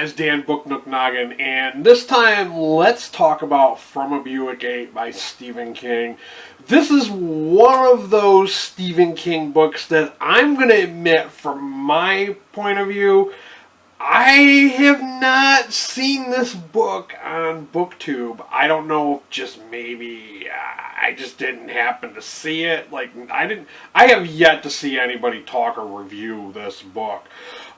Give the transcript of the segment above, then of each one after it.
guys, Dan Booknook and this time let's talk about From a Buick 8 by Stephen King. This is one of those Stephen King books that I'm going to admit, from my point of view, I have not seen this book on BookTube. I don't know if just maybe I just didn't happen to see it. I have yet to see anybody talk or review this book.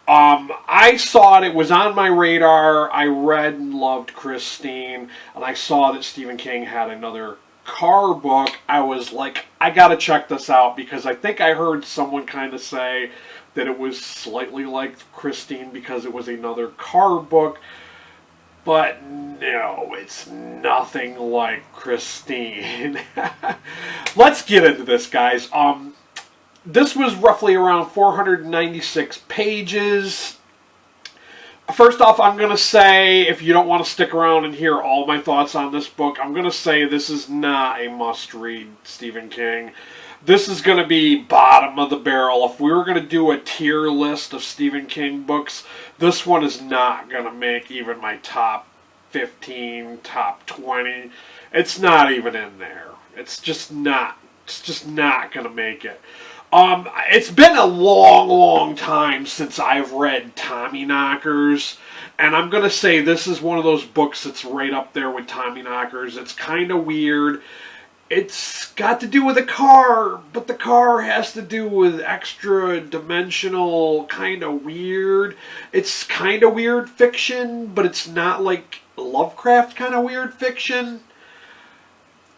I saw it was on my radar. I read and loved Christine, and I saw that Stephen King had another car book. I was like, I gotta check this out, because I think I heard someone kind of say that it was slightly like Christine because it was another car book. But no, it's nothing like Christine. Let's get into this, guys. This was roughly around 496 pages. First off, I'm going to say, if you don't want to stick around and hear all my thoughts on this book, I'm going to say this is not a must-read Stephen King. This is going to be bottom of the barrel. If we were going to do a tier list of Stephen King books, this one is not going to make even my top 15, top 20. It's not even in there. It's just not going to make it. It's been a long, long time since I've read Tommyknockers, and I'm going to say this is one of those books that's right up there with Tommyknockers. It's kind of weird. It's got to do with a car, but the car has to do with extra dimensional kind of weird. It's kind of weird fiction, but it's not like Lovecraft kind of weird fiction.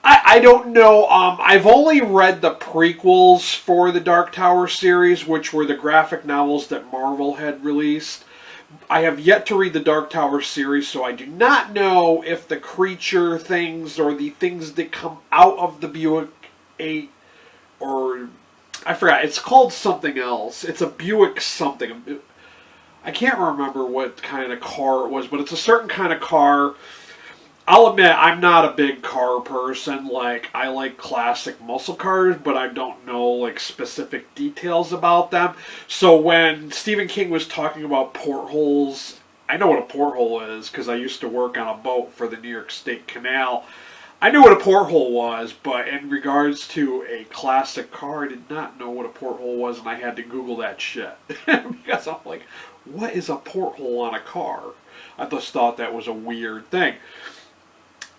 I don't know. I've only read the prequels for the Dark Tower series, which were the graphic novels that Marvel had released. I have yet to read the Dark Tower series, so I do not know if the creature things or the things that come out of the Buick 8, or I forgot, it's called something else. It's a Buick something. I can't remember what kind of car it was, but it's a certain kind of car. I'll admit, I'm not a big car person. Like, I like classic muscle cars, but I don't know, like, specific details about them. So when Stephen King was talking about portholes, I know what a porthole is, because I used to work on a boat for the New York State Canal. I knew what a porthole was, but in regards to a classic car, I did not know what a porthole was, and I had to Google that shit. Because I'm like, what is a porthole on a car? I just thought that was a weird thing.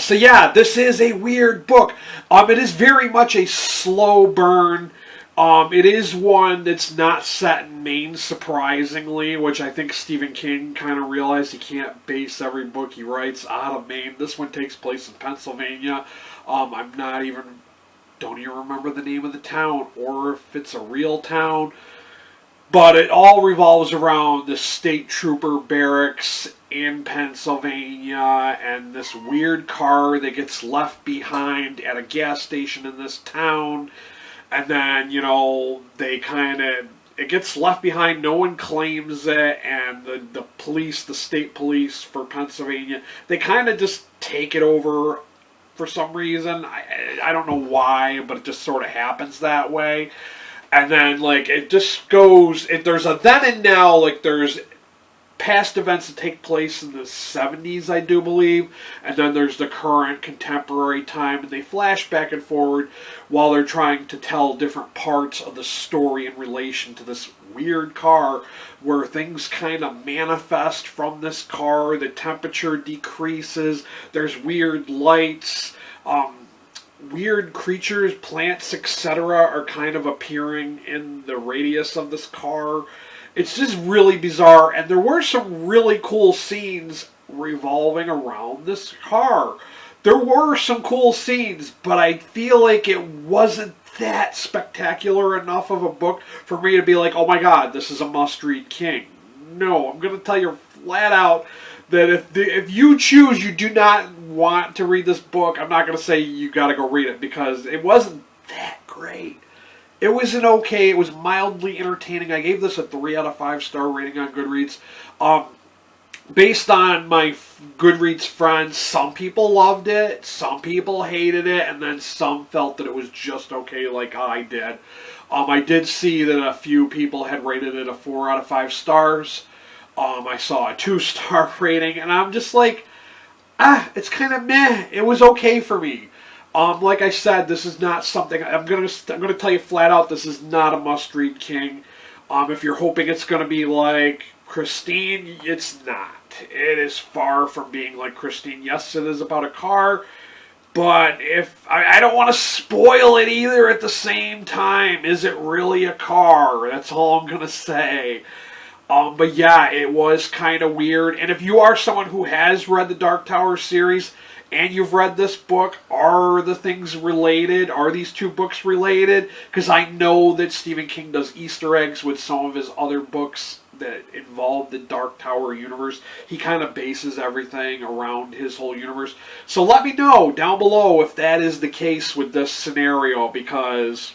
So yeah, this is a weird book. It is very much a slow burn. It is one that's not set in Maine, surprisingly, which I think Stephen King kind of realized he can't base every book he writes out of Maine. This one takes place in Pennsylvania. Don't even remember the name of the town, or if it's a real town. But it all revolves around the state trooper barracks in Pennsylvania and this weird car that gets left behind at a gas station in this town. And then, it gets left behind, no one claims it, and the police, the state police for Pennsylvania, they kind of just take it over for some reason. I don't know why, but it just sort of happens that way. And then, it just goes, there's a then and now, there's past events that take place in the 70s, I do believe, and then there's the current contemporary time, and they flash back and forward while they're trying to tell different parts of the story in relation to this weird car, where things kind of manifest from this car, the temperature decreases, there's weird lights, weird creatures, plants, etc. are kind of appearing in the radius of this car. It's just really bizarre, and there were some really cool scenes revolving around this car. There were some cool scenes, but I feel like it wasn't that spectacular enough of a book for me to be like, oh my god, this is a must-read King. No, I'm going to tell you flat out that if you choose, you do not want to read this book, I'm not going to say you got to go read it, because it wasn't that great. It was it was mildly entertaining. I gave this a 3 out of 5 star rating on Goodreads. Based on my Goodreads friends, some people loved it, some people hated it, and then some felt that it was just okay like I did. I did see that a few people had rated it a 4 out of 5 stars. I saw a 2-star rating, and I'm just like, it's kind of meh. It was okay for me. Like I said, this is not something I'm gonna tell you flat out. This is not a must-read King. If you're hoping it's gonna be like Christine, it's not. It is far from being like Christine. Yes, it is about a car, but if I don't want to spoil it either at the same time. Is it really a car? That's all I'm gonna say. But yeah, it was kind of weird. And if you are someone who has read the Dark Tower series and you've read this book, are the things related? Are these two books related? Because I know that Stephen King does Easter eggs with some of his other books that involve the Dark Tower universe. He kind of bases everything around his whole universe. So let me know down below if that is the case with this scenario, because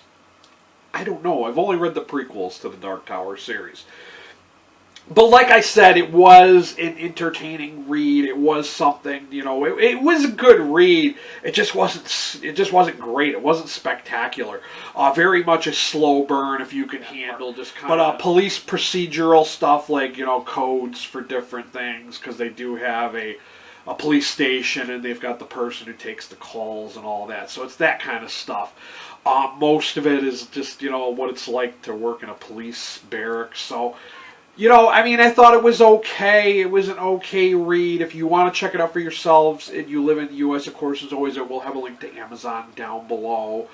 I don't know. I've only read the prequels to the Dark Tower series. But like I said, it was an entertaining read. It was something, it was a good read. It just wasn't great. It wasn't spectacular. Very much a slow burn if you can handle just kind of. But police procedural stuff like, codes for different things, because they do have a police station and they've got the person who takes the calls and all that. So it's that kind of stuff. Most of it is just, what it's like to work in a police barracks. So, I thought it was okay. It was an okay read. If you want to check it out for yourselves and you live in the U.S., of course, as always, I will have a link to Amazon down below.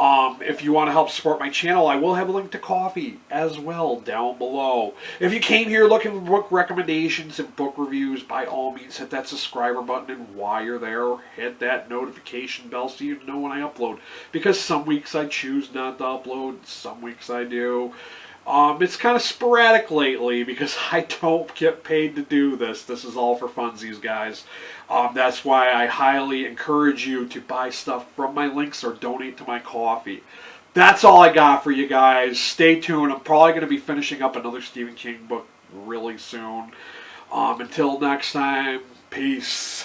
If you want to help support my channel, I will have a link to Ko-fi as well down below. If you came here looking for book recommendations and book reviews, by all means, hit that subscriber button. And while you're there, hit that notification bell so you know when I upload. Because some weeks I choose not to upload, some weeks I do. It's kind of sporadic lately because I don't get paid to do this. This is all for funsies, guys. That's why I highly encourage you to buy stuff from my links or donate to my Ko-fi. That's all I got for you guys. Stay tuned. I'm probably going to be finishing up another Stephen King book really soon. Until next time, peace.